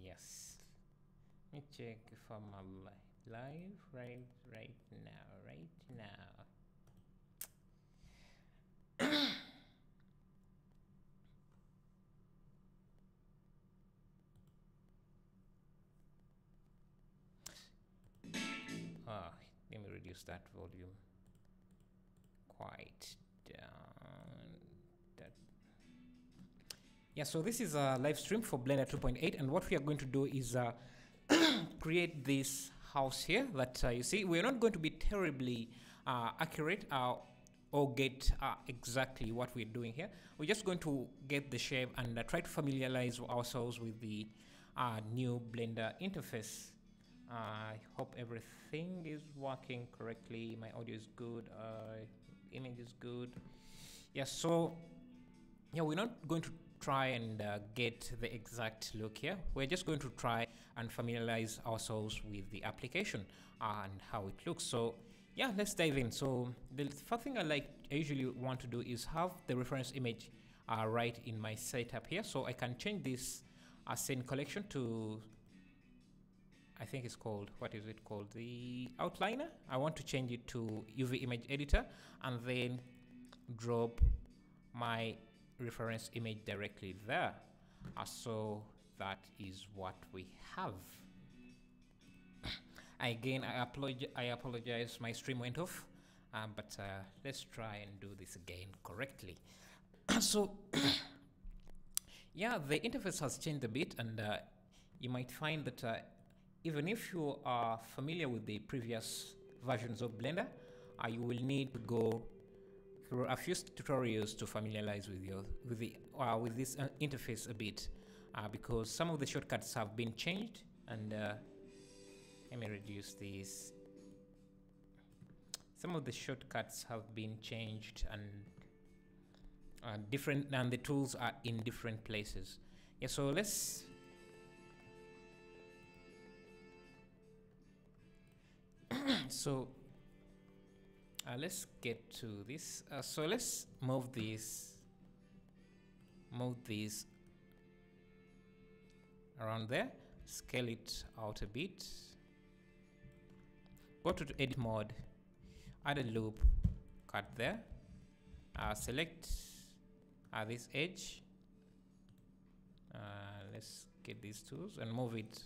Yes. Let me check if I'm live right now. Let me reduce that volume quite down. Yeah, so this is a live stream for Blender 2.8, and what we are going to do is create this house here that you see. We're not going to be terribly accurate or get exactly what we're doing here. We're just going to get the shape and try to familiarize ourselves with the new Blender interface. I hope everything is working correctly. My audio is good, image is good. Yeah, so yeah, we're not going to try and get the exact look here. We're just going to try and familiarize ourselves with the application and how it looks. So yeah, let's dive in. So the first thing I usually want to do is have the reference image right in my setup here. So I can change this scene collection to, I think it's called, what is it called? The outliner. I want to change it to UV image editor and then drop my reference image directly there. So that is what we have. Again, I apologize, my stream went off, but let's try and do this again correctly. So yeah, the interface has changed a bit, and you might find that even if you are familiar with the previous versions of Blender, you will need to go through a few tutorials to familiarize with this interface a bit, because some of the shortcuts have been changed. And let me reduce this. Some of the shortcuts have been changed, and the tools are in different places. Yeah, so let's let's get to this. So let's move this around there, scale it out a bit, go to edit mode, add a loop, cut there, select this edge, let's get these tools and move it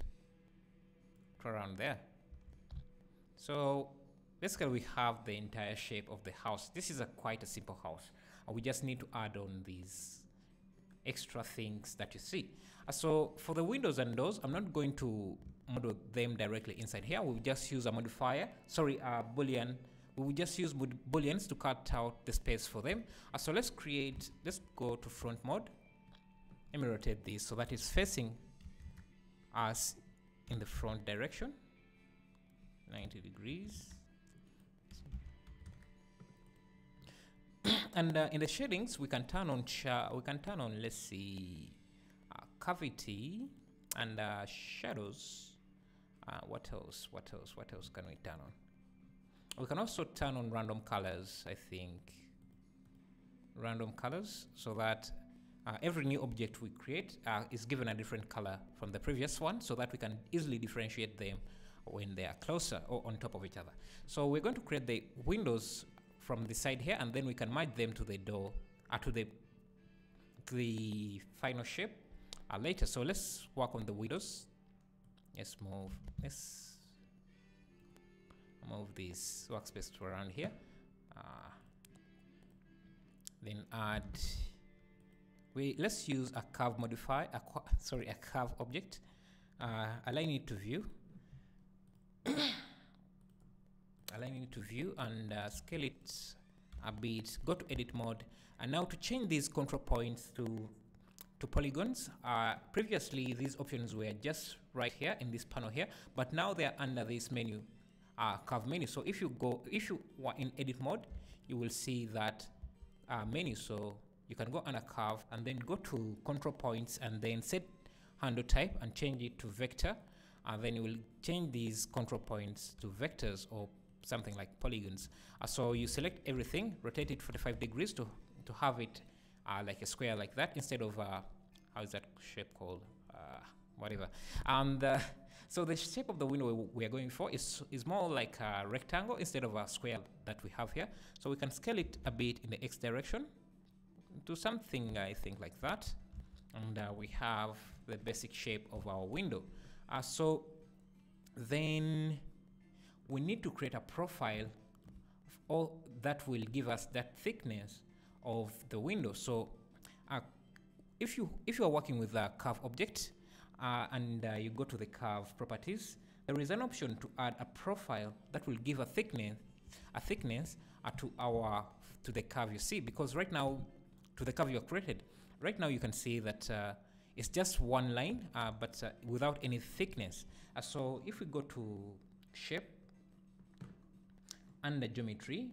to around there. So basically we have the entire shape of the house. This is quite a simple house. We just need to add on these extra things that you see. So for the windows and doors, I'm not going to model them directly inside here. We'll just use a modifier, boolean. We will just use booleans to cut out the space for them. So let's go to front mode. Let me rotate this so that it's facing us in the front direction, 90 degrees. And in the shadings, we can turn on let's see, cavity and shadows. What else can we turn on? We can also turn on random colors, I think. Random colors, so that every new object we create is given a different color from the previous one, so that we can easily differentiate them when they are closer or on top of each other. So we're going to create the windows from the side here, and then we can merge them to the door, to the final shape later. So let's work on the windows. Let's move this workspace to around here. Then let's use a curve modifier, a curve object. Align it to view. Align it to view and scale it a bit. Go to edit mode, and now to change these control points to polygons. Previously these options were just right here in this panel here, but now they are under this menu, curve menu. So if you were in edit mode, you will see that menu. So you can go under curve and then go to control points and then set handle type and change it to vector, and then you will change these control points to vectors or something like polygons. So you select everything, rotate it 45 degrees to have it like a square like that, instead of how is that shape called? whatever. And so the shape of the window we are going for is more like a rectangle instead of a square that we have here. So we can scale it a bit in the X direction to something, I think, like that. And we have the basic shape of our window. So then we need to create a profile of all that will give us that thickness of the window. So if you are working with a curve object and you go to the curve properties, there is an option to add a profile that will give a thickness to the curve you see, because right now, to the curve you have created, right now you can see that it's just one line but without any thickness. So if we go to shape, under geometry,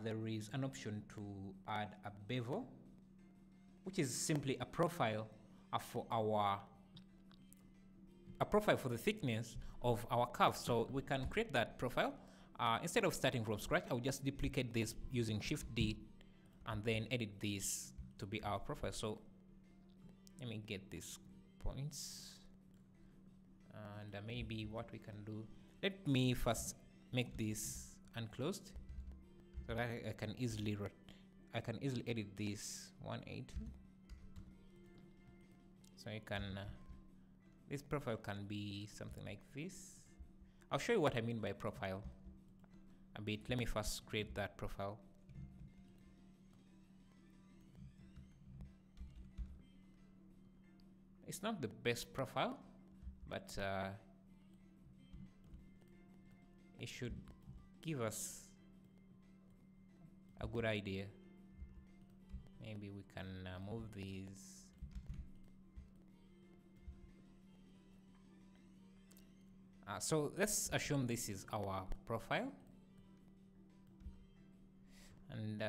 there is an option to add a bevel, which is simply a profile for the thickness of our curve. So we can create that profile. Instead of starting from scratch, I'll just duplicate this using Shift D and then edit this to be our profile. So let me get these points, and maybe what we can do, let me first make this unclosed so that I can easily edit this 180. So I can this profile can be something like this. I'll show you what I mean by profile a bit. Let me first create that profile. It's not the best profile, but it should give us a good idea. Maybe we can move these. So let's assume this is our profile, and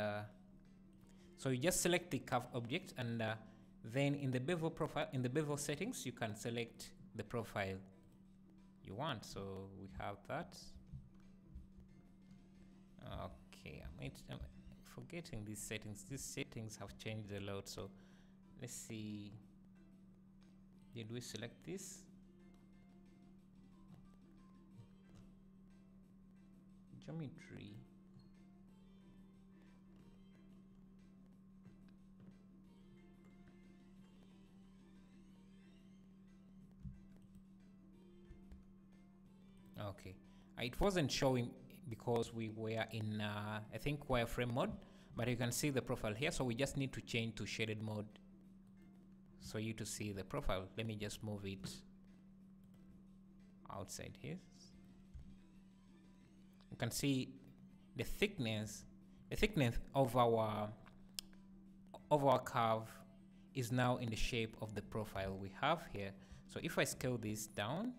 so you just select the curve object, and then in the bevel profile, in the bevel settings, you can select the profile you want. So we have that. Okay, I'm forgetting these settings. These settings have changed a lot. So let's see. Did we select this? Geometry. Okay, it wasn't showing because we were in I think wireframe mode, but you can see the profile here. So we just need to change to shaded mode so you to see the profile. Let me just move it outside here. You can see the thickness of our curve is now in the shape of the profile we have here. So if I scale this down,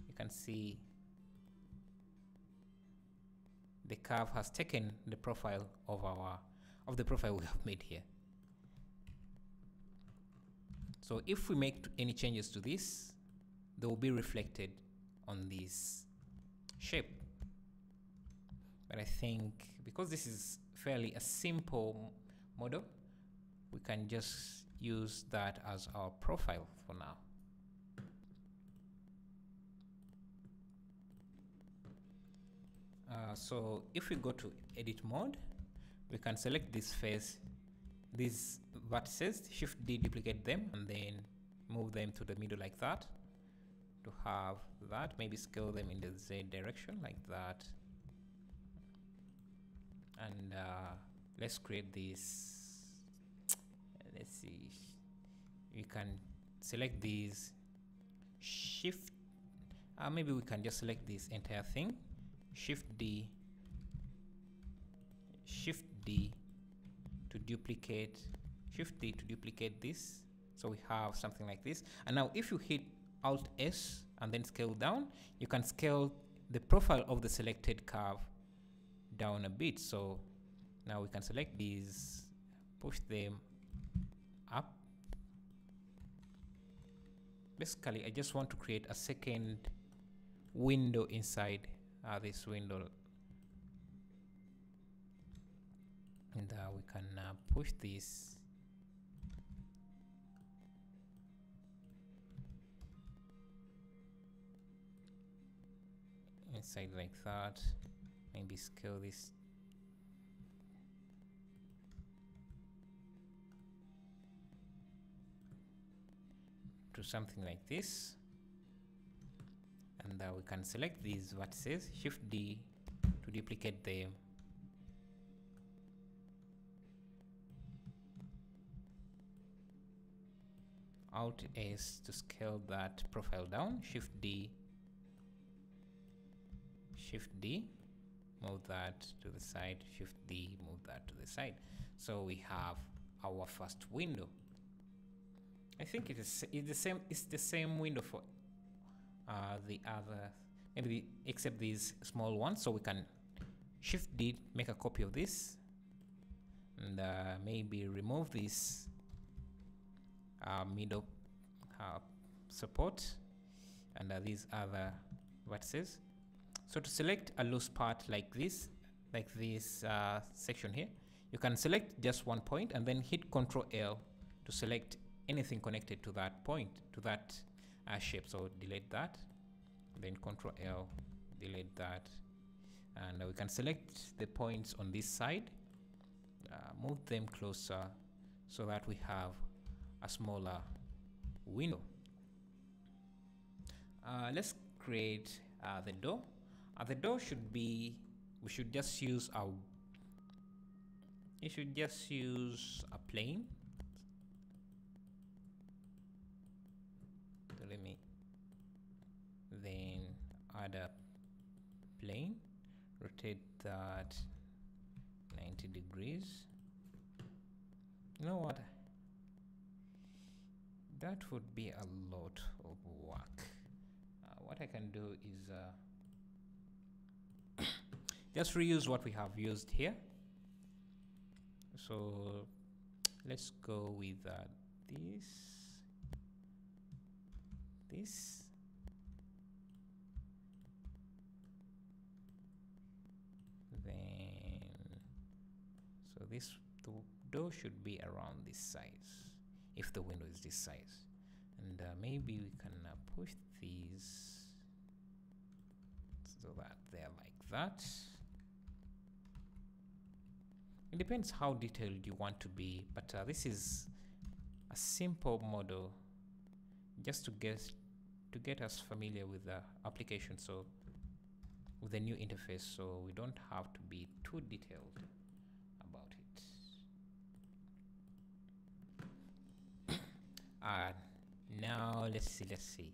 you can see the curve has taken the profile of the profile we have made here. So if we make any changes to this, they will be reflected on this shape. But I think because this is fairly a simple model, we can just use that as our profile for now. So if we go to edit mode, we can select this face, these vertices, Shift D, duplicate them, and then move them to the middle like that to have that. Maybe scale them in the Z direction like that. And let's create this. Let's see. We can select these. Shift. Maybe we can just select this entire thing. Shift D to duplicate. Shift D to duplicate this. So we have something like this. And now if you hit Alt S and then scale down, you can scale the profile of the selected curve down a bit. So now we can select these, push them up. Basically, I just want to create a second window inside this window, and we can push this inside like that. Maybe scale this to something like this, and we can select these vertices, Shift D to duplicate them, Alt S to scale that profile down, Shift D, move that to the side, Shift D, move that to the side. So we have our first window. I think it's the same window for the other, maybe except these small ones. So we can Shift D, make a copy of this, and maybe remove this middle support and these other vertices. So to select a loose part like this section here, you can select just one point and then hit Ctrl L to select anything connected to that point, to that shape. So delete that, then Ctrl L, delete that, and we can select the points on this side, move them closer so that we have a smaller window. Let's create the door. The door should be, we should just use a plane. So let me then add a plane, rotate that 90 degrees. You know what? That would be a lot of work. What I can do is just reuse what we have used here. So let's go with this, then so this door should be around this size if the window is this size, and maybe we can push these so that they're like that. It depends how detailed you want to be, but this is a simple model just to get us familiar with the application, so with the new interface, so we don't have to be too detailed about it. Now let's see.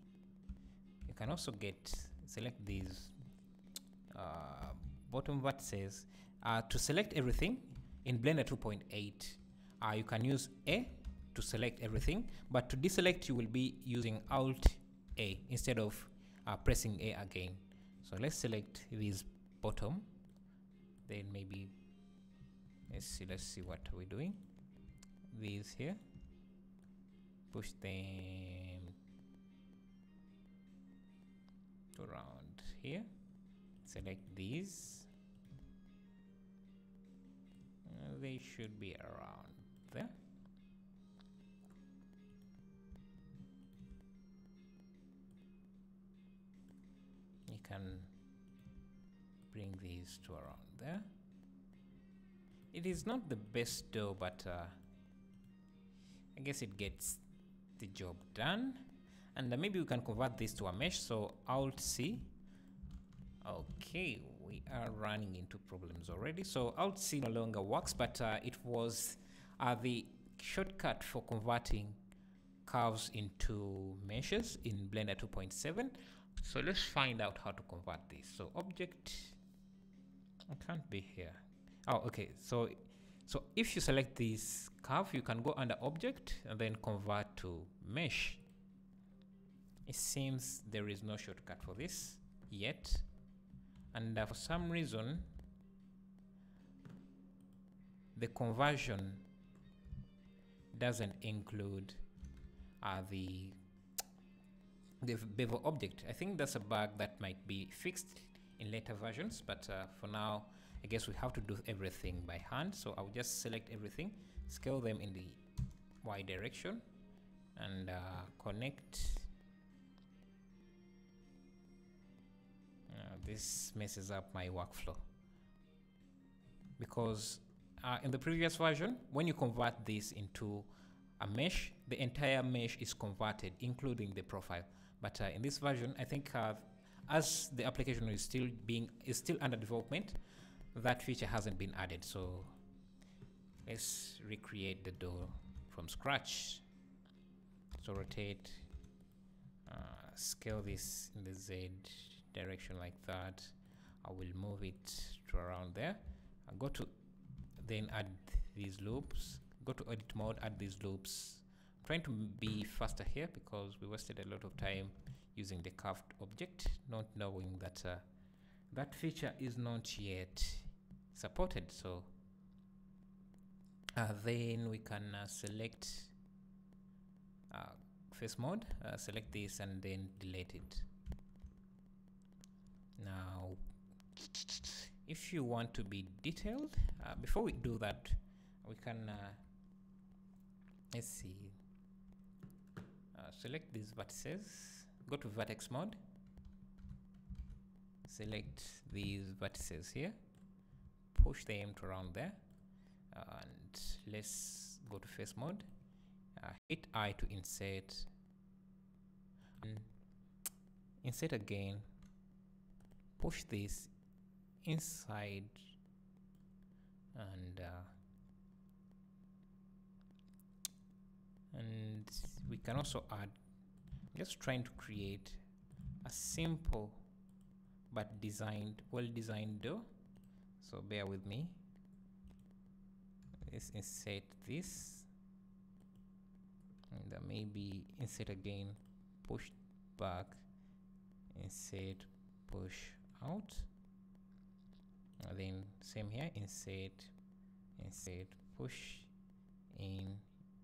You can also select these bottom vertices. To select everything in Blender 2.8, you can use A to select everything, but to deselect you will be using Alt A instead of pressing A again. So let's select these bottom, then maybe let's see what we're doing. These here, push them around here, select these, they should be around there. You can bring these to around there. It is not the best though, but I guess it gets the job done. And maybe we can convert this to a mesh, so Alt C. Okay, we are running into problems already. So Alt C no longer works, but it was the shortcut for converting curves into meshes in Blender 2.7. So let's find out how to convert this. So object, I can't be here. Oh, okay. So if you select this curve, you can go under object and then convert to mesh. It seems there is no shortcut for this yet. And for some reason, the conversion doesn't include the bevel object. I think that's a bug that might be fixed in later versions, but for now, I guess we have to do everything by hand. So I'll just select everything, scale them in the Y direction, and connect. This this messes up my workflow, because in the previous version, when you convert this into a mesh, the entire mesh is converted, including the profile. But in this version, I think as the application is still under development, that feature hasn't been added. So let's recreate the door from scratch. So rotate, scale this in the Z direction like that. I will move it to around there. I'll go to then add these loops, go to edit mode, add these loops. I'm trying to be faster here because we wasted a lot of time using the curved object, not knowing that that feature is not yet supported. So then we can select face mode, select this and then delete it. Now if you want to be detailed, before we do that, we can let's see, select these vertices, go to vertex mode, select these vertices here, push them to around there, and let's go to face mode, hit I to insert, and insert again, push this inside, and we can also add, just trying to create a simple but well designed door, so bear with me. Let's insert this, and maybe insert again, push back, insert, push out, and then same here, insert, push in,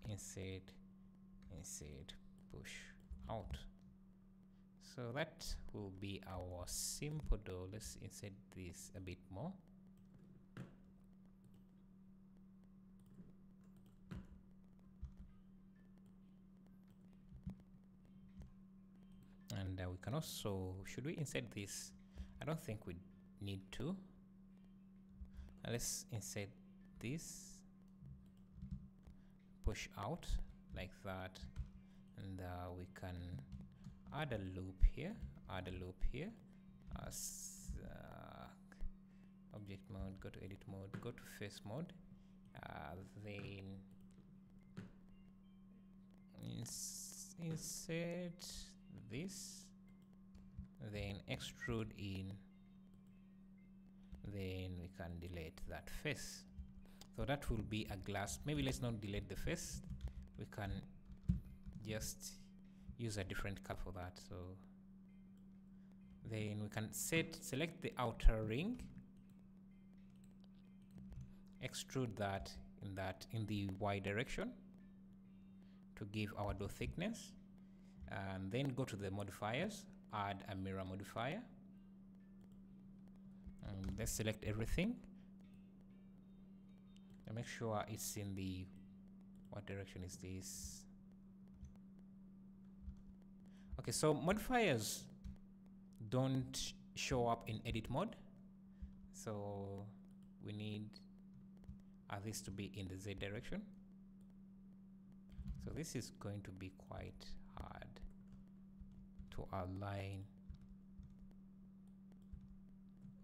insert, push out. So that will be our simple door. Let's insert this a bit more. And we can also, should we insert this? I don't think we need to. Let's insert this, push out like that, and we can add a loop here, object mode, go to edit mode, go to face mode, then insert this, then extrude in, then we can delete that face. So that will be a glass. Maybe let's not delete the face, we can just use a different color for that. So then we can select the outer ring, extrude that in the Y direction to give our door thickness, and then go to the modifiers, add a mirror modifier, and let's select everything and make sure it's in the, what direction is this? Okay, so modifiers don't show up in edit mode, so we need this to be in the Z direction. So this is going to be quite hard to align.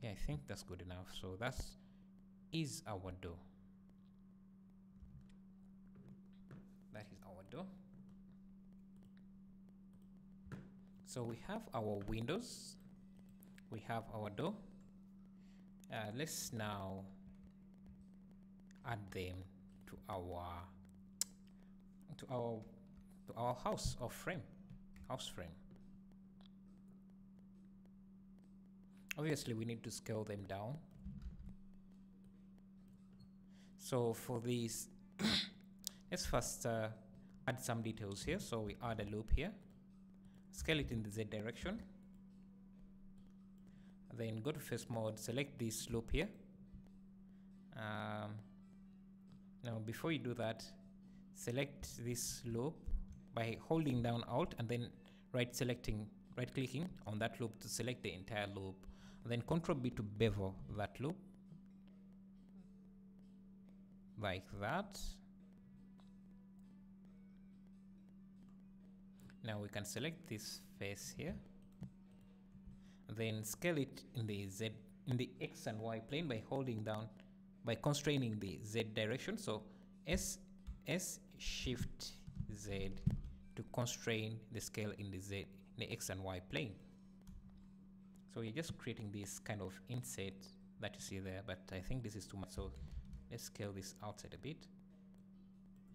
Yeah, I think that's good enough. So that is our door. That is our door. So we have our windows, we have our door. Let's now add them to our house or house frame. Obviously we need to scale them down. So for these let's first add some details here. So we add a loop here, scale it in the Z direction, then go to face mode, select this loop here. Now before you do that, select this loop by holding down Alt and then right clicking on that loop to select the entire loop, then Control B to bevel that loop like that. Now we can select this face here, then scale it in the X and Y plane by holding down, by constraining the Z direction. So S Shift Z to constrain the scale in the X and Y plane. So you're just creating this kind of inset that you see there, but I think this is too much. So let's scale this outside a bit.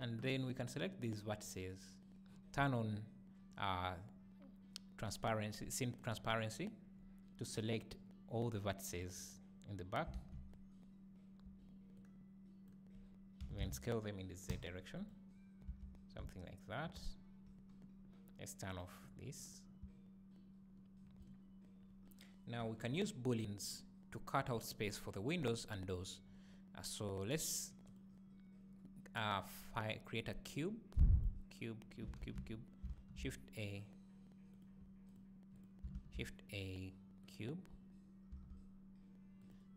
And then we can select these vertices, turn on transparency, scene transparency to select all the vertices in the back. We can scale them in the Z direction, something like that. Let's turn off this. Now we can use booleans to cut out space for the windows and doors. So let's create a cube, Shift A, cube.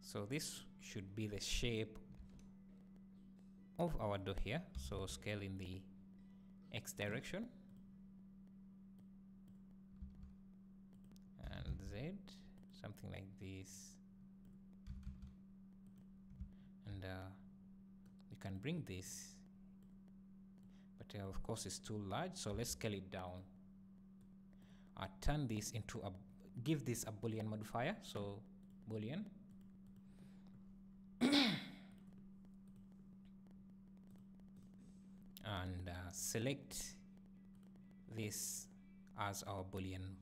So this should be the shape of our door here. So scale in the X direction and Z, something like this. And we can bring this, but of course it's too large, so let's scale it down. Turn this into a, give this a Boolean modifier, so Boolean. And select this as our Boolean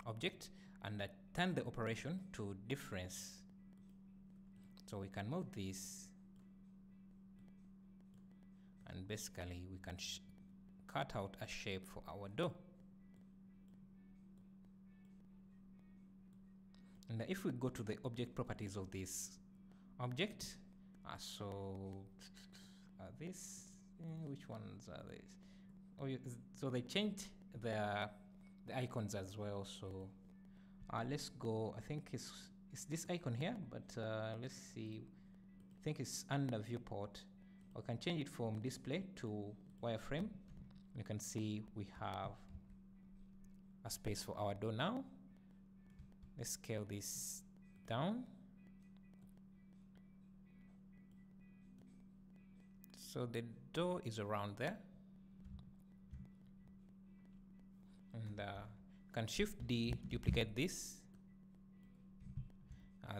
object, and turn the operation to difference. So we can move this, and basically we can cut out a shape for our door. And if we go to the object properties of this object, this, which ones are these? Oh, so they changed the icons as well. So let's go. I think it's this icon here, but let's see. I think it's under viewport. I can change it from display to wireframe. You can see we have a space for our door now. Let's scale this down. So the door is around there. And can Shift D, duplicate this.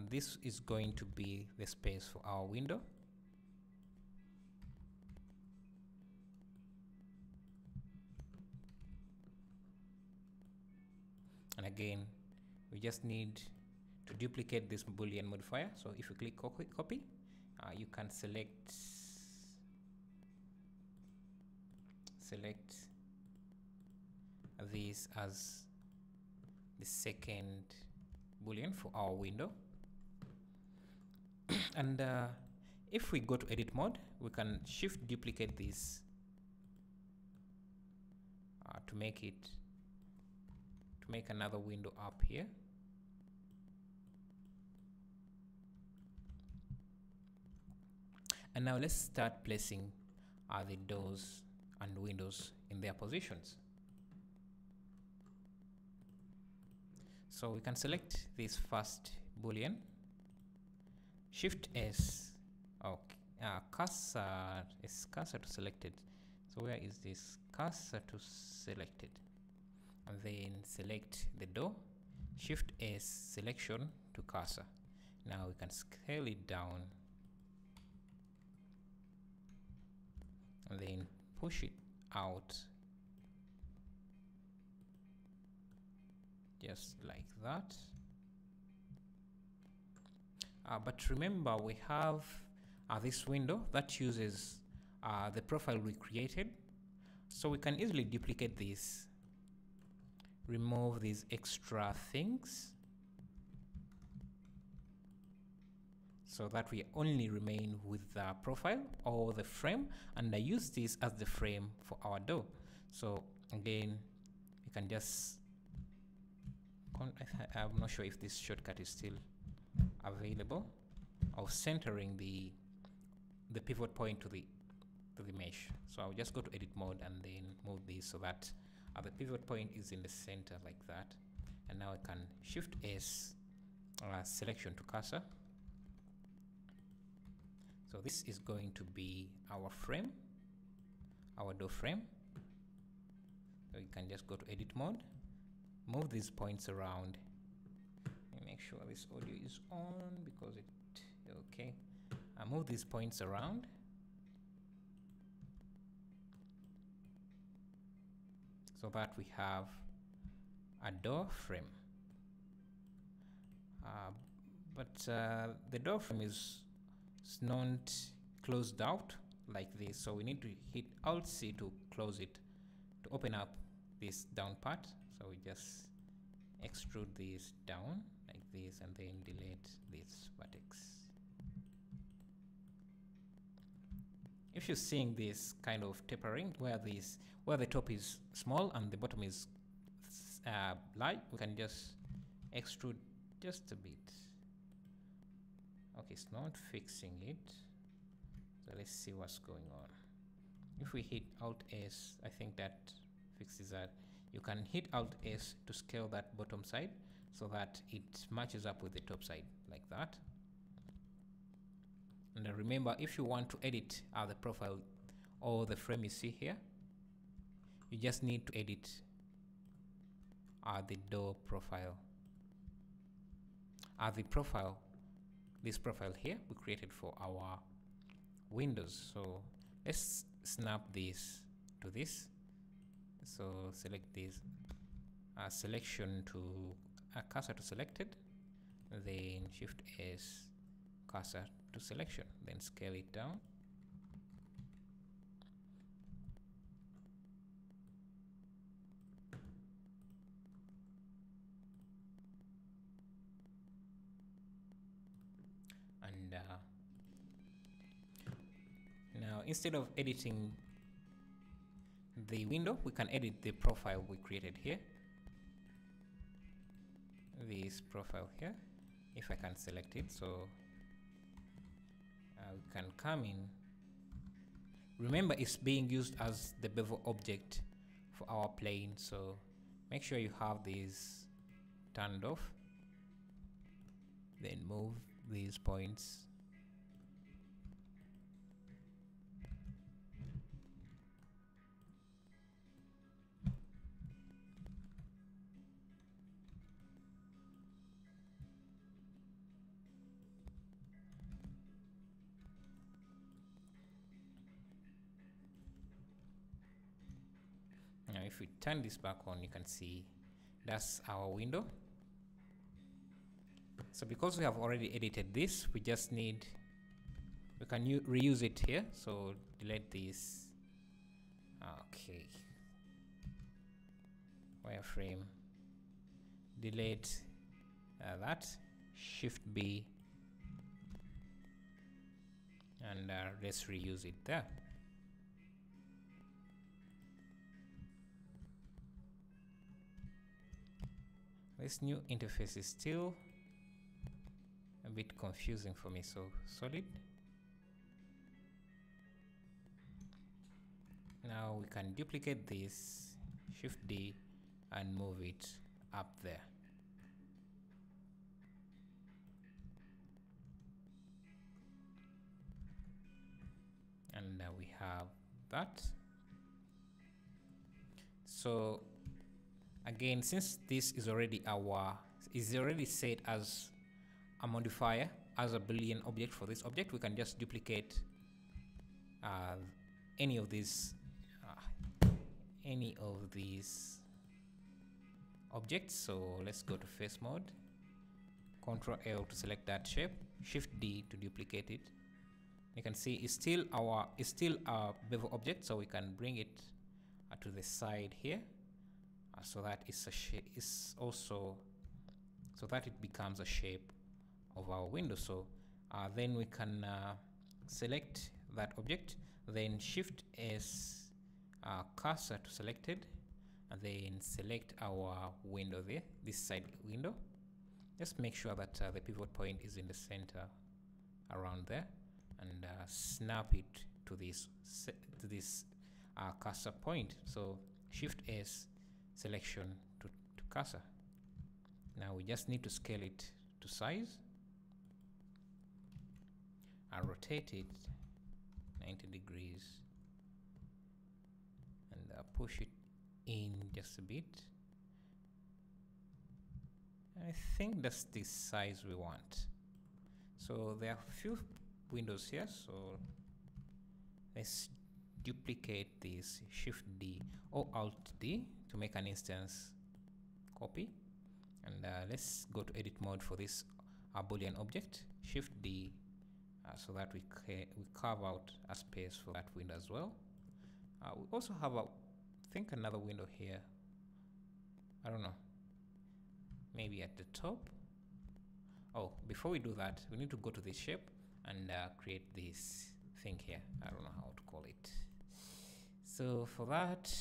This is going to be the space for our window. And again, we just need to duplicate this Boolean modifier. So if you click copy, you can select this as the second Boolean for our window. And if we go to edit mode, we can Shift duplicate this to make another window up here. And now let's start placing the doors and windows in their positions. So we can select this first Boolean, Shift S, okay, cursor to selected. So where is this? Cursor to selected. And then select the door, Shift S, selection to cursor. Now we can scale it down and then push it out just like that. But remember, we have this window that uses the profile we created, so we can easily duplicate this, remove these extra things so that we only remain with the profile or the frame, and I use this as the frame for our door. So again, you can just, I'm not sure if this shortcut is still available of centering the pivot point to the mesh. So I'll just go to edit mode and then move this so that the pivot point is in the center like that. And now I can shift S selection to cursor. So this is going to be our frame, our door frame. So you can just go to edit mode, move these points around, and make sure this audio is on because it, okay. Move these points around. So that we have a door frame. But the door frame is not closed out like this, so we need to hit Alt C to close it, to open up this down part. So we just extrude this down like this and then delete this vertex. If you're seeing this kind of tapering where the top is small and the bottom is large, we can just extrude just a bit. Okay, it's not fixing it, so let's see what's going on. If we hit Alt S, I think that fixes that. You can hit Alt S to scale that bottom side so that it matches up with the top side like that. And remember, if you want to edit the profile or the frame you see here, you just need to edit the door profile. The profile, this profile here, we created for our windows. So let's snap this to this. So select this selection to cursor to selected, then Shift S cursor to selection, then scale it down. And now instead of editing the window, we can edit the profile we created here. This profile here, if I can select it, so we can come in. Remember, it's being used as the bevel object for our plane, so make sure you have these turned off. Then move these points. Now if we turn this back on, you can see that's our window. So because we have already edited this, we just need, we can reuse it here. So delete this. Okay. Wireframe. Delete that. Shift B. And let's reuse it there. This new interface is still a bit confusing for me, so solid. Now we can duplicate this, Shift D, and move it up there. And now we have that. So again, since this is already set as a modifier, as a Boolean object for this object, we can just duplicate any of these objects. So let's go to face mode, Ctrl L to select that shape, Shift D to duplicate it. You can see it's still a bevel object, so we can bring it to the side here. So that it's a so that it becomes a shape of our window. So then we can select that object, then Shift S cursor to selected, and then select our window there, this side window. just make sure that the pivot point is in the center around there, and snap it to this cursor point. So Shift S, selection to cursor. Now we just need to scale it to size. I rotate it 90 degrees and push it in just a bit. I think that's the size we want. So there are a few windows here, so let's duplicate this, Shift D or Alt D to make an instance copy, and let's go to edit mode for this Boolean object, Shift D, so that we carve out a space for that window as well. We also have another window here. I don't know, maybe at the top. Oh, before we do that, we need to go to this shape and create this thing here. I don't know how to call it. So for that,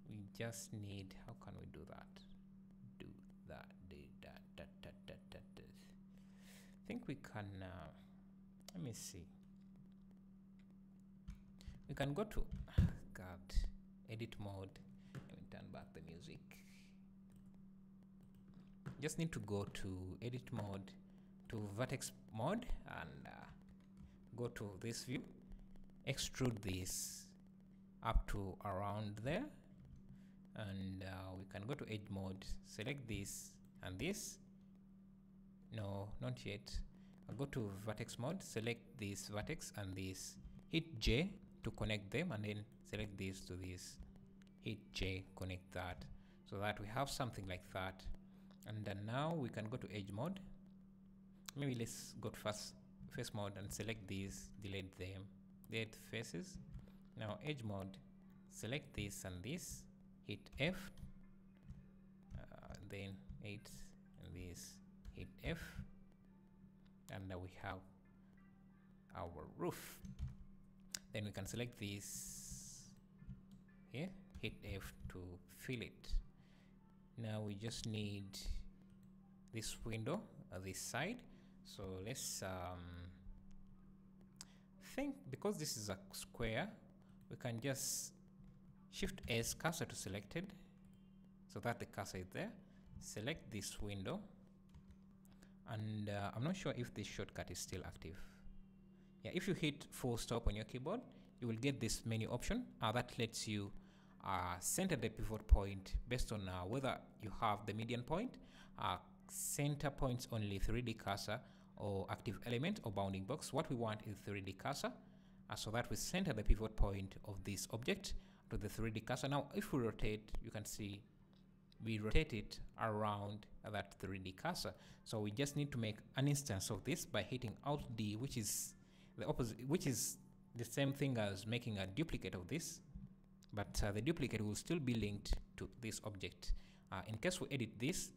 we just need, how can we do that? I think we can, let me see. We can go to, edit mode. Let me turn back the music. Just need to go to edit mode, to vertex mode, and go to this view, extrude this up to around there, and we can go to edge mode, select this and this. No, not yet. I'll go to vertex mode, select this vertex and this, hit J to connect them, and then select this to this, hit J, connect that, so that we have something like that. And then now we can go to edge mode. Maybe let's go to face mode and select these, delete them, delete faces. Now edge mode, select this and this, hit F, then 8 and this, hit F, and now we have our roof. Then we can select this here, hit F to fill it. Now we just need this window this side. So let's think, because this is a square, we can just Shift S, cursor to selected, so that the cursor is there. Select this window, and I'm not sure if this shortcut is still active. Yeah, if you hit full stop on your keyboard, you will get this menu option that lets you center the pivot point based on whether you have the median point, center points only 3D cursor, or active element or bounding box. What we want is 3D cursor, so that we center the pivot point of this object to the 3D cursor. Now if we rotate, you can see we rotate it around that 3D cursor. So we just need to make an instance of this by hitting Alt D, which is the opposite, which is the same thing as making a duplicate of this, but the duplicate will still be linked to this object. In case we edit this,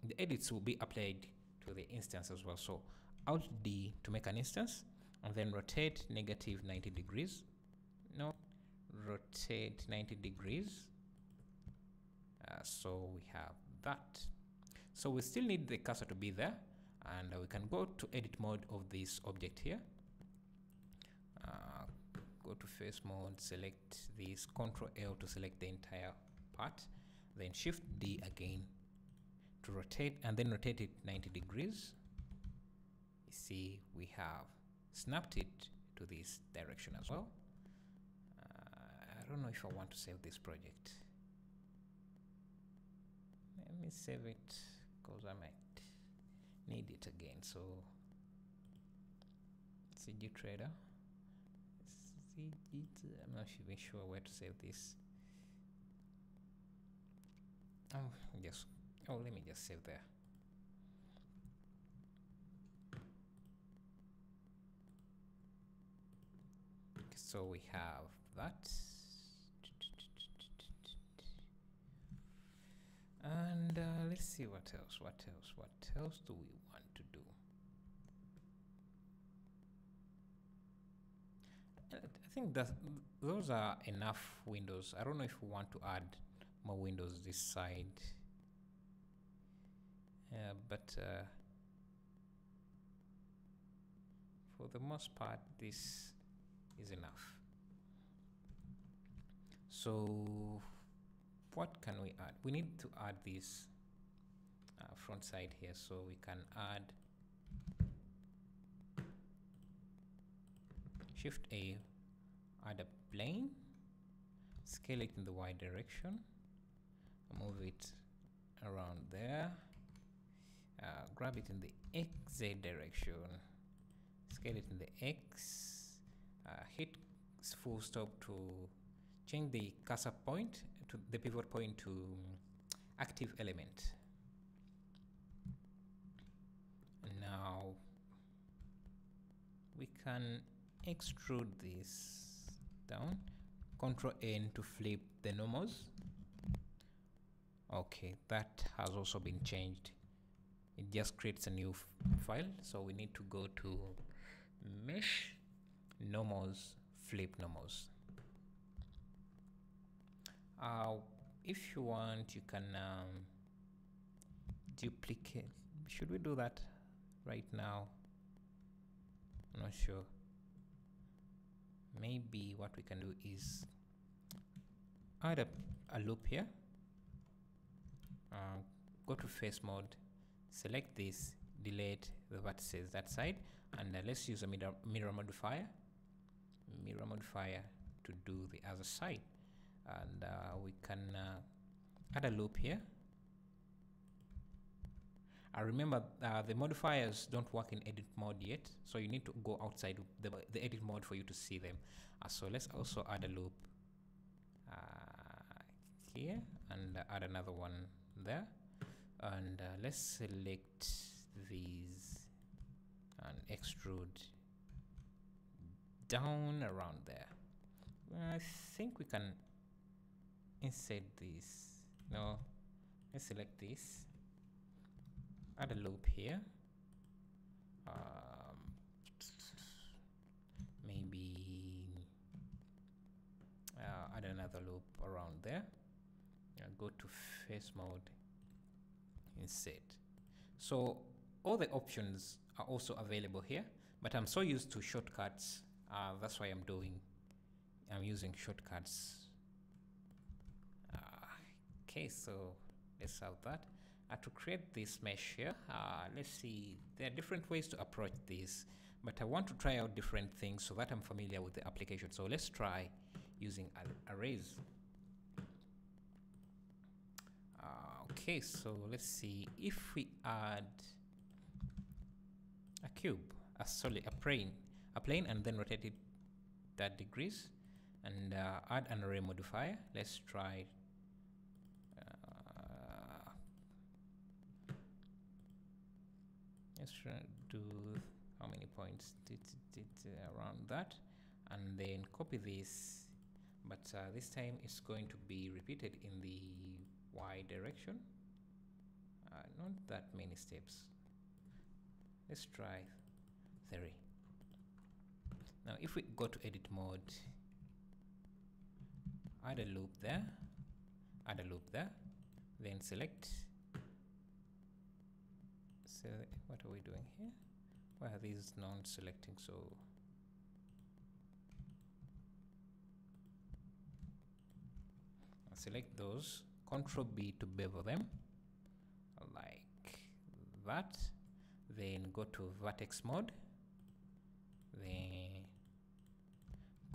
the edits will be applied to the instance as well. So Alt D to make an instance, and then rotate negative 90 degrees. No, rotate 90 degrees. So we have that. So we still need the cursor to be there, and we can go to edit mode of this object here. Go to face mode, select this, Ctrl L to select the entire part, then Shift D again to rotate, and then rotate it 90 degrees. You see, we have snapped it to this direction as well. I don't know if I want to save this project. Let me save it, because I might need it again. So CG Trader, I'm not even sure where to save this. Let me just save there. So we have that, and let's see what else do we want to do. I think that those are enough windows. I don't know if we want to add more windows this side. but for the most part this is enough. So what can we add? We need to add this front side here, so we can add Shift A, add a plane, scale it in the Y direction, move it around there, grab it in the XZ direction, scale it in the X, hit full stop to change the cursor point to the pivot point to active element. And now we can extrude this down, Ctrl N to flip the normals. Okay, that has also been changed. It just creates a new file, so we need to go to mesh, normals, flip normals. If you want, you can duplicate. Should we do that right now? I'm not sure. Maybe what we can do is add a loop here, go to face mode, select this, delete the vertices that side, and let's use a mirror modifier to do the other side. And we can add a loop here. Remember, the modifiers don't work in edit mode yet, so you need to go outside the edit mode for you to see them. So let's also add a loop here, and add another one there, and let's select these and extrude down around there. I think we can insert this. No, let's select this, add a loop here, maybe add another loop around there, go to face mode, insert. So all the options are also available here, but I'm so used to shortcuts, that's why I'm using shortcuts. Okay, so let's have that. To create this mesh here, let's see, there are different ways to approach this, but I want to try out different things so that I'm familiar with the application. So let's try using arrays. Okay, so let's see, if we add a cube, a plane, and then rotate it 30 degrees, and add an array modifier. Let's try let's try to do how many points around that, and then copy this, but this time it's going to be repeated in the Y direction, not that many steps. Let's try 3. Now if we go to edit mode, add a loop there, then select. What are we doing here? Why are these non-selecting? So select those, Ctrl B to bevel them like that, then go to vertex mode, then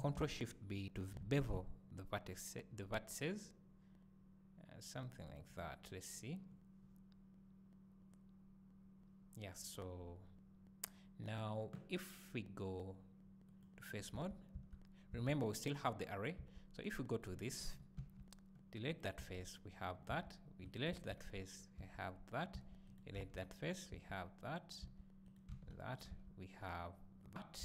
Ctrl Shift B to bevel the vertices, something like that. Let's see. Yeah, so now if we go to face mode, remember we still have the array, so if we go to this, delete that face, we have that, we delete that face, we have that, delete that face, we have that, we have that,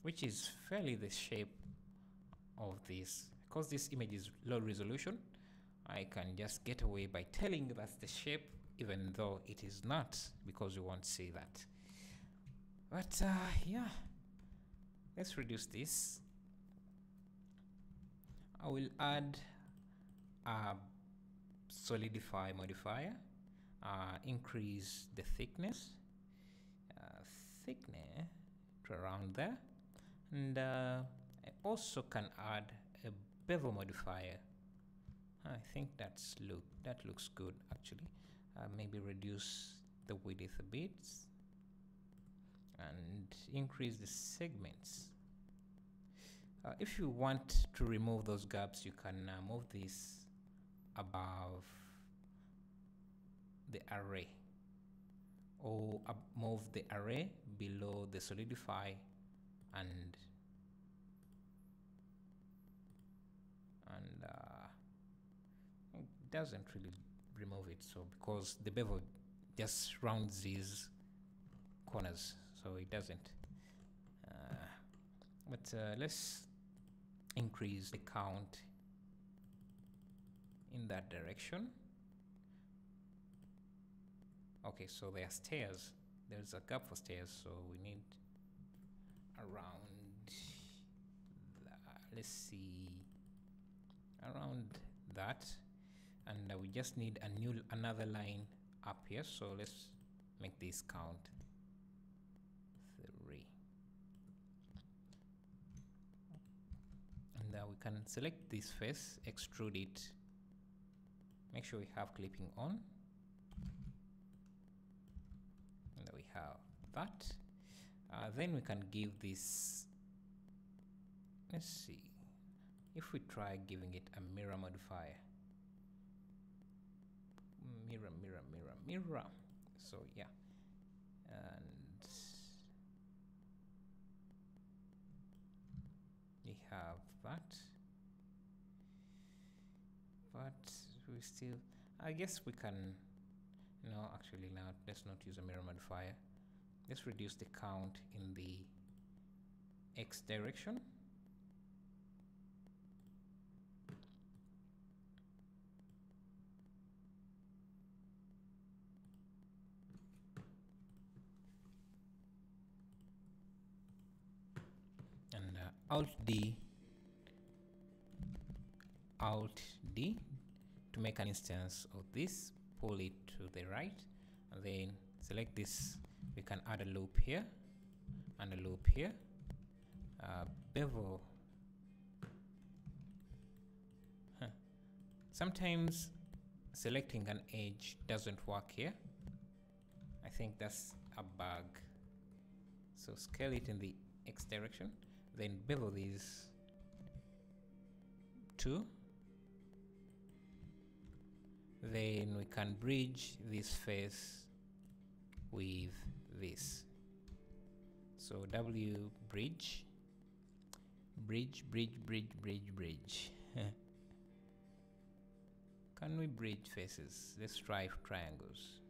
which is fairly the shape of this. Because this image is low resolution, I can just get away by telling you that's the shape, even though it is not, because you won't see that. But yeah, let's reduce this. I will add a Solidify Modifier, increase the thickness to around there, and I also can add a bevel modifier. I think that looks good actually. Maybe reduce the width a bit and increase the segments. If you want to remove those gaps, you can move this above the array, or move the array below the solidify, and it doesn't really remove it, so because the bevel just rounds these corners, so it doesn't. But let's increase the count in that direction. Okay, so there are stairs. There's a gap for stairs, so we need around let's see, around that, and we just need another line up here, so let's make this count 3, and we can select this face, extrude it, make sure we have clipping on, and we have that. Then we can give this, let's see, if we try giving it a mirror modifier, mirror, so yeah, and we have that, but we still, I guess we can, no, actually now let's not use a mirror modifier. Let's reduce the count in the X direction. And Alt D to make an instance of this, pull it to the right, and then select this. We can add a loop here and a loop here. Bevel. Sometimes selecting an edge doesn't work here. I think that's a bug. So scale it in the X direction, then bevel these 2. Then we can bridge this face with this. So W bridge. Can we bridge faces? Let's try triangles.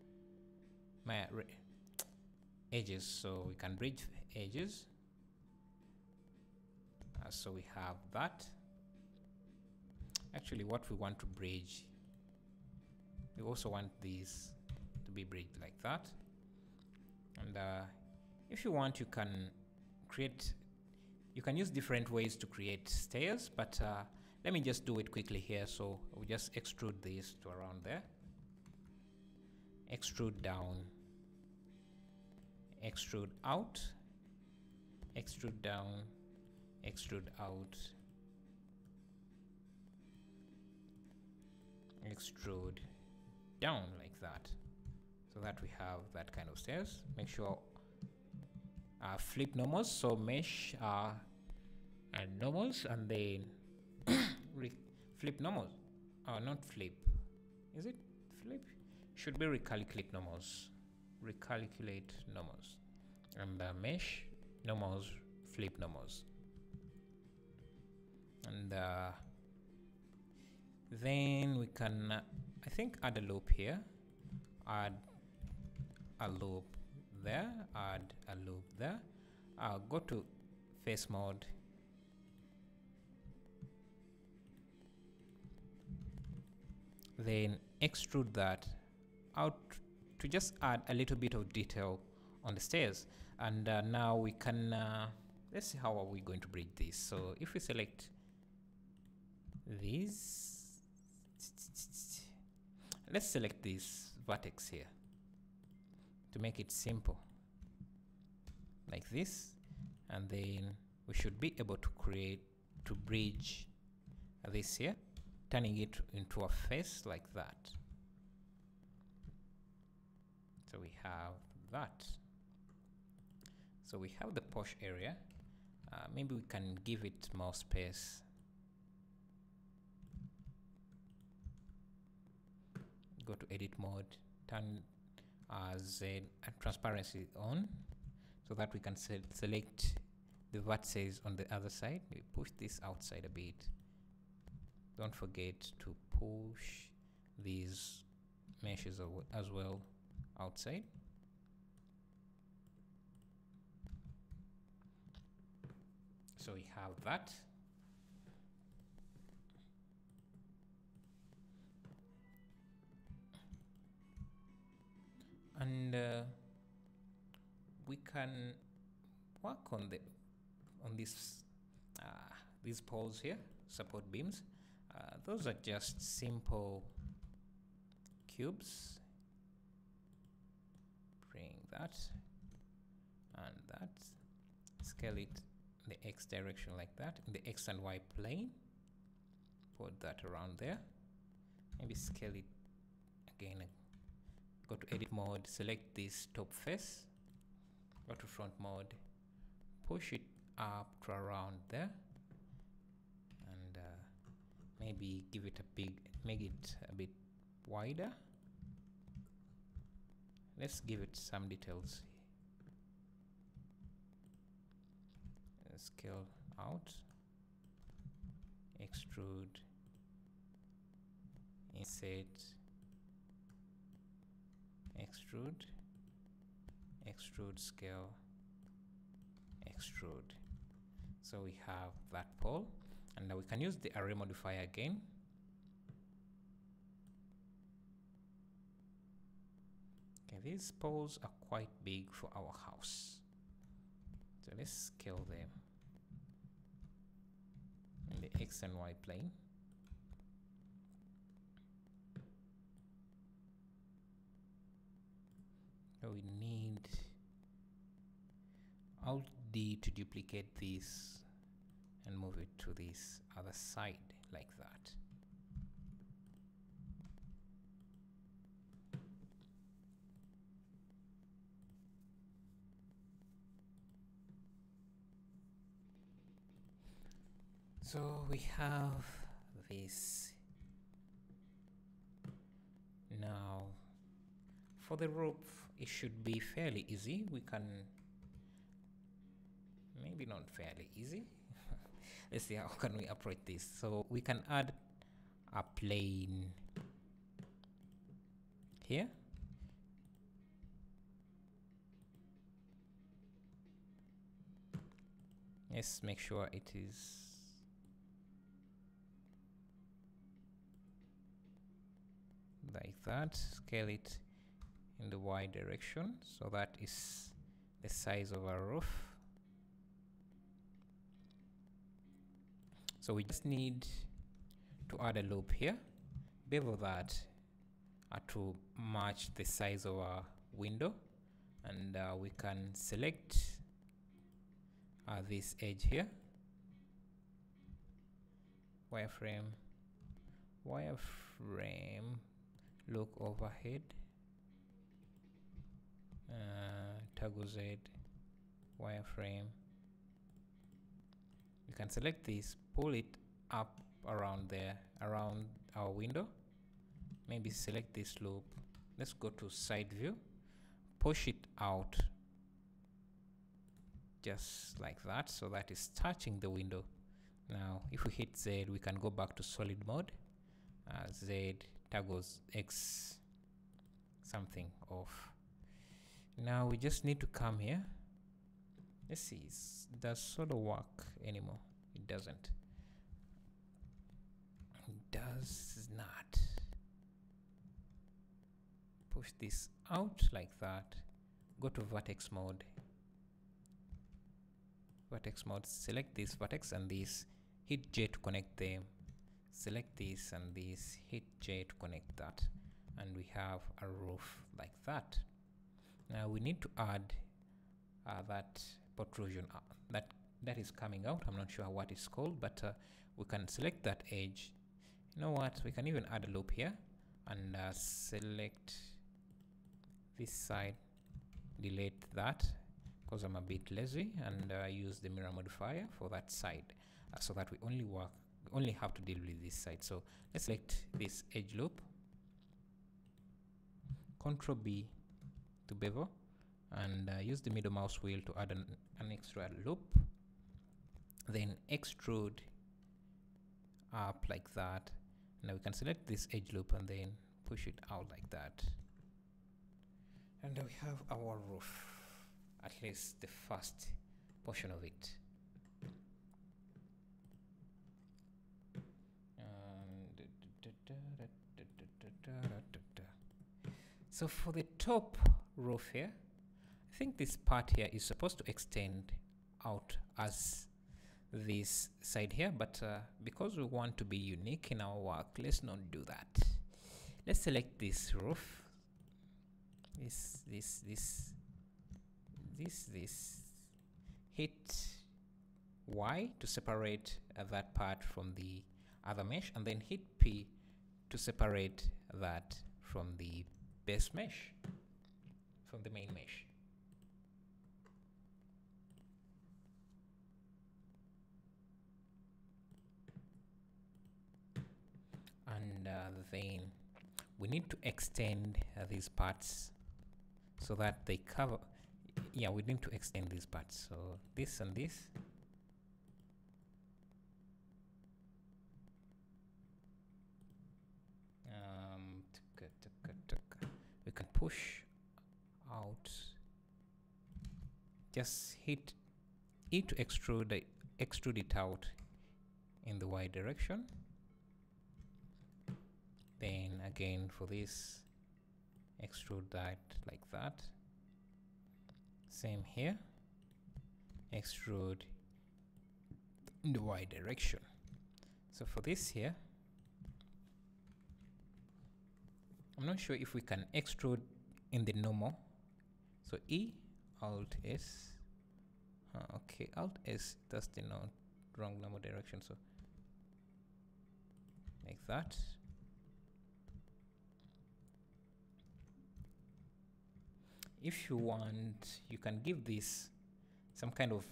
Edges, so we can bridge edges. So we have that. Actually, what we want to bridge, we also want these to be bridged like that. And if you want, you can use different ways to create stairs, but let me just do it quickly here. So we just extrude this to around there, extrude down, extrude out, extrude down, extrude out, extrude down like that, so that we have that kind of stairs. Make sure flip normals, so mesh and normals, and then flip normals. Not flip, is it flip? Should be recalculate normals, and mesh normals, flip normals, and then we can I think add a loop here, add a loop there, add a loop there. Go to face mode, then extrude that out to just add a little bit of detail on the stairs. And now we can let's see how are we going to bridge this. So if we select these, let's select this vertex here to make it simple, like this, and then we should be able to bridge this here, turning it into a face like that. So we have that. So we have the posh area. Maybe we can give it more space. Go to edit mode, turn Z transparency on, so that we can select the vertices on the other side. We push this outside a bit. Don't forget to push these meshes as well outside. So we have that. And we can work on these poles here, support beams. Those are just simple cubes. Bring that and that. Scale it in the X direction like that, in the X and Y plane. Put that around there. Maybe scale it again. Go to edit mode, select this top face, go to front mode, push it up to around there, and maybe give it make it a bit wider. Let's give it some details. Scale out, extrude, insert, extrude, extrude, scale, extrude. So we have that pole, and now we can use the array modifier again. Okay, these poles are quite big for our house, so let's scale them in the X and Y plane. So we need Alt D to duplicate this and move it to this other side like that. So we have this. Now for the roof, it should be fairly easy. We can, maybe not fairly easy. Let's see how can we approach this. So we can add a plane here. Let's make sure it is like that. Scale it in the Y direction, so that is the size of our roof. So we just need to add a loop here, bevel that to match the size of our window, and we can select this edge here, wireframe, look overhead, toggle Z, wireframe. You can select this, pull it up around there, around our window. Maybe select this loop. Let's go to side view, push it out just like that, so that is touching the window. Now if we hit Z, we can go back to solid mode. Z toggles X something off. Now we just need to come here. Let's see, does sort of work anymore? It doesn't. It does not. Push this out like that. Go to vertex mode. Vertex mode, select this vertex and this, hit J to connect them. Select this and this, hit J to connect that. and we have a roof like that. Now we need to add that protrusion that is coming out. I'm not sure what it's called, but we can select that edge. You know what, we can even add a loop here and select this side, delete that because I'm a bit lazy, and use the mirror modifier for that side, so that we only have to deal with this side. So let's select this edge loop, Ctrl B to bevel, and use the middle mouse wheel to add an extra loop, then extrude up like that. Now we can select this edge loop and then push it out like that, and we have our roof, at least the first portion of it. So for the top roof here, I think this part here is supposed to extend out as this side here, but because we want to be unique in our work, let's not do that. Let's select this roof, this, hit Y to separate that part from the other mesh, and then hit P to separate that from the base mesh, from the main mesh. And then we need to extend these parts so that they cover. Yeah, we need to extend these parts. So this and this. We can push out. Just hit E to extrude it out in the Y direction. Then again for this, extrude that like that. Same here, extrude in the Y direction. So for this here, I'm not sure if we can extrude in the normal. So E, Alt S. Okay, Alt S does the wrong normal direction. So like that. If you want, you can give this some kind of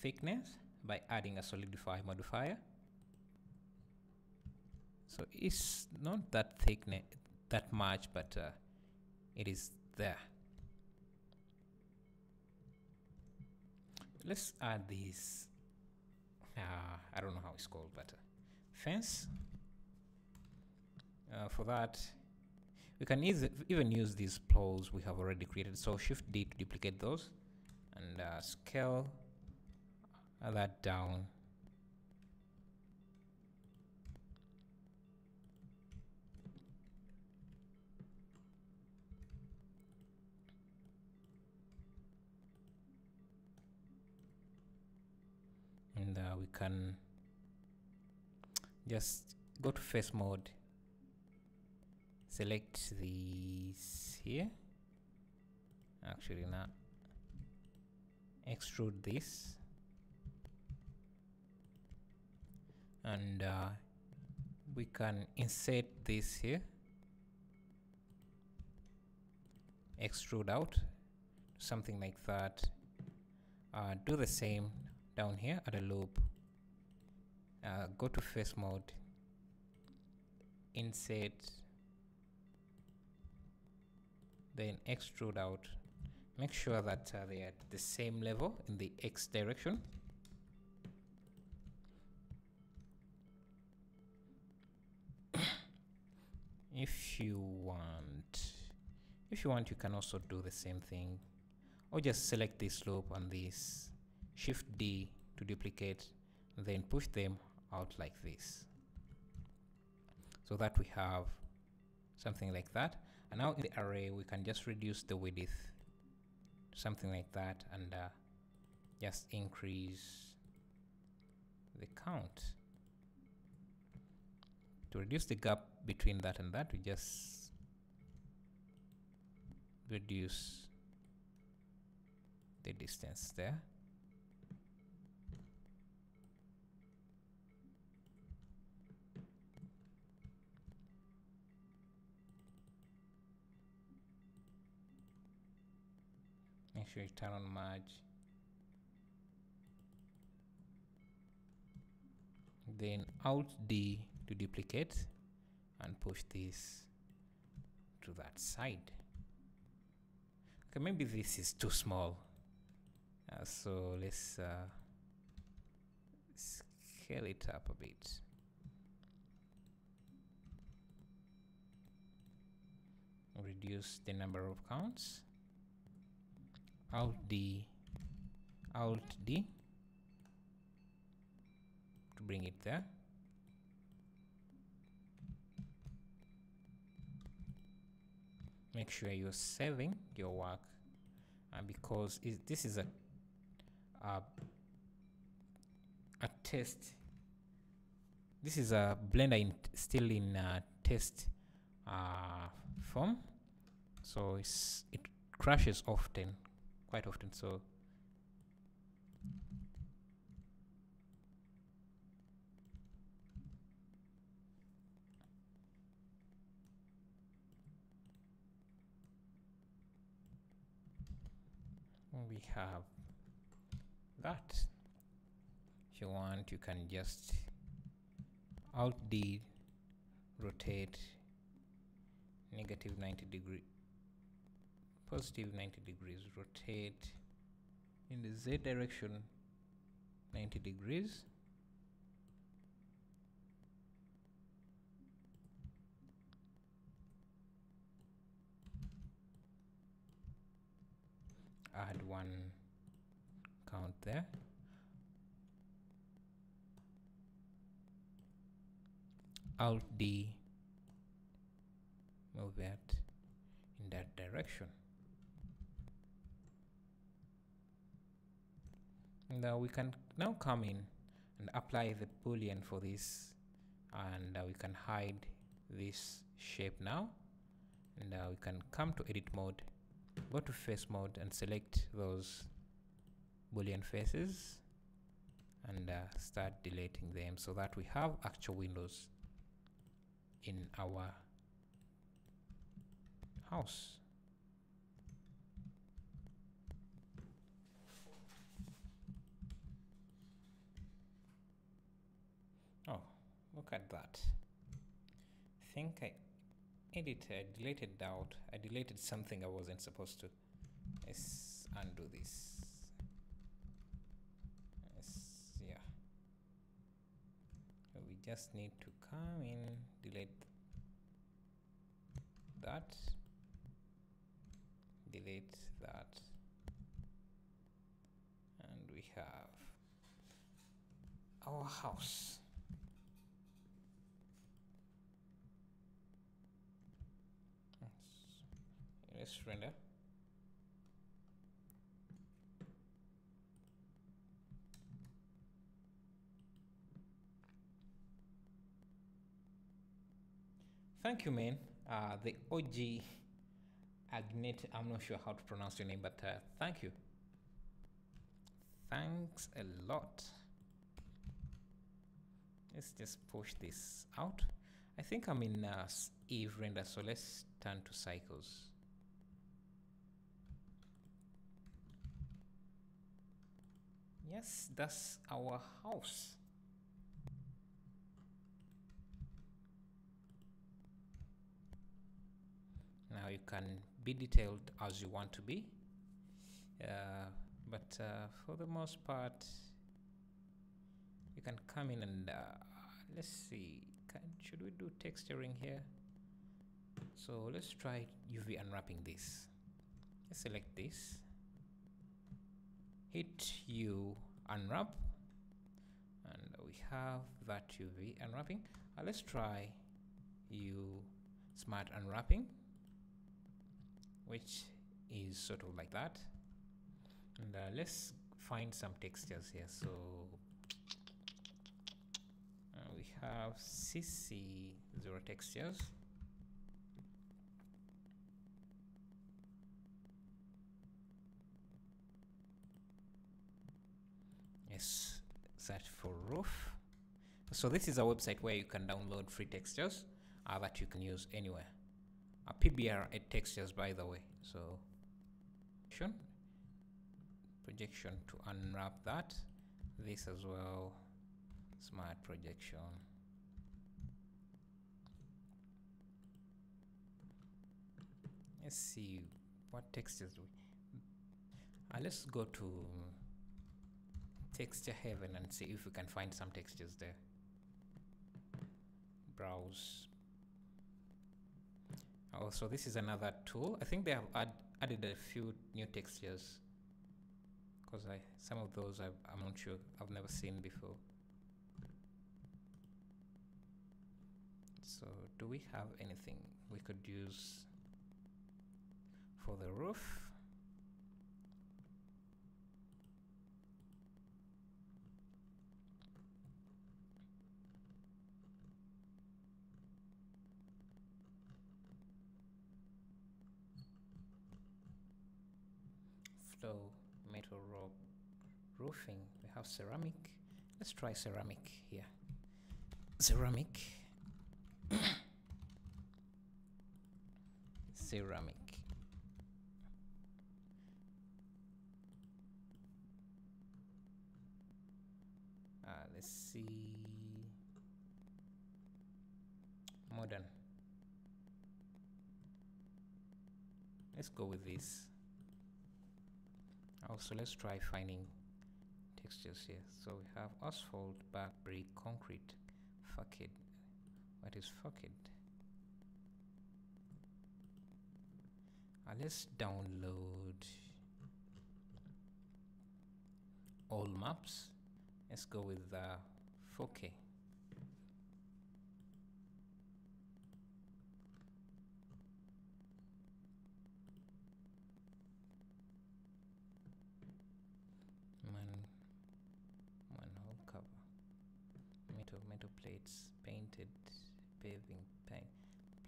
thickness by adding a Solidify modifier. So it's not that thickness that much, but it is there. Let's add this. I don't know how it's called, but fence. For that, we can even use these plows we have already created. So Shift D to duplicate those, and scale that down. And we can just go to face mode, select these here, actually not, extrude this, and we can insert this here, extrude out, something like that. Do the same down here, add a loop, go to face mode, insert, then extrude out. Make sure that they are at the same level in the X direction. If you want, you can also do the same thing, or just select this loop and this, Shift D to duplicate, and then push them out like this, so that we have something like that. And now in the array, we can just reduce the width to something like that, and just increase the count To reduce the gap between that and that, we just reduce the distance there. Make sure you turn on merge. Then Alt D to duplicate and push this to that side. Okay, maybe this is too small. So let's scale it up a bit. Reduce the number of counts. Alt D to bring it there. Make sure you're saving your work, because this is a test. This is a Blender still in test form, so it crashes quite often. So we have that. If you want, you can just Alt D, rotate negative 90 degree, positive 90 degrees, rotate in the Z direction 90 degrees. Add one count there. Alt D, move that in that direction. Now we can now come in and apply the boolean for this, and we can hide this shape now, and we can come to edit mode, go to face mode and select those boolean faces and start deleting them, so that we have actual windows in our house. Oh, look at that. I think I deleted out. I deleted something I wasn't supposed to. Let's undo this. Yeah. So we just need to come in, delete that, delete that, and we have our house. Let's render. Thank you, man. The OG Agnet, I'm not sure how to pronounce your name, but thank you. Thanks a lot. Let's just push this out. I think I'm in Eve render, so let's turn to cycles. Yes, that's our house. Now you can be detailed as you want to be, but for the most part, you can come in and let's see. Should we do texturing here? So let's try UV unwrapping this. Let's select this. Hit U unwrap, and we have that UV unwrapping. Let's try U smart unwrapping, which is sort of like that. And let's find some textures here. So we have CC 0 textures. Yes, search for roof. So this is a website where you can download free textures that you can use anywhere. A PBR at textures, by the way. So projection to unwrap that. This as well, smart projection. Let's see what textures do we. Let's go to texture heaven and see if we can find some textures there. Browse. Also, this is another tool. I think they have added a few new textures, because some of those I'm not sure, I've never seen before. So do we have anything we could use for the roof? Flow, metal rock, roofing. We have ceramic. Let's try ceramic here. Ceramic. Ceramic. Let's see. Modern. Let's go with this. Also, let's try finding textures here. So we have asphalt, back, brick, concrete, facade. What is facade? Let's download all maps. Let's go with 4K. Manhole cover. Metal plates, painted, paving, paint,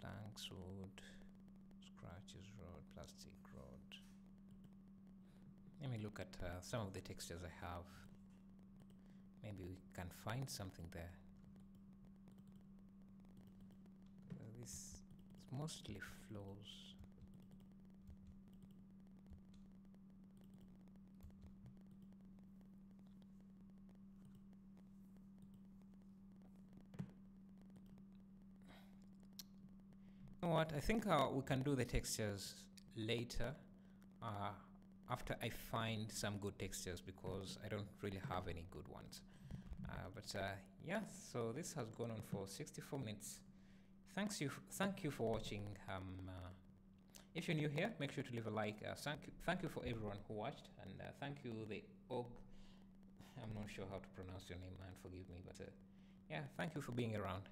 planks, wood, scratches, rod, plastic rod. Let me look at some of the textures I have. Maybe we can find something there. This is mostly flows. You know what? I think we can do the textures later, after I find some good textures, because I don't really have any good ones. Yeah, so this has gone on for 64 minutes. Thank you for watching. If you're new here, make sure to leave a like. Thank you for everyone who watched, and thank you the Og. I'm not sure how to pronounce your name, man. Forgive me, but yeah, thank you for being around.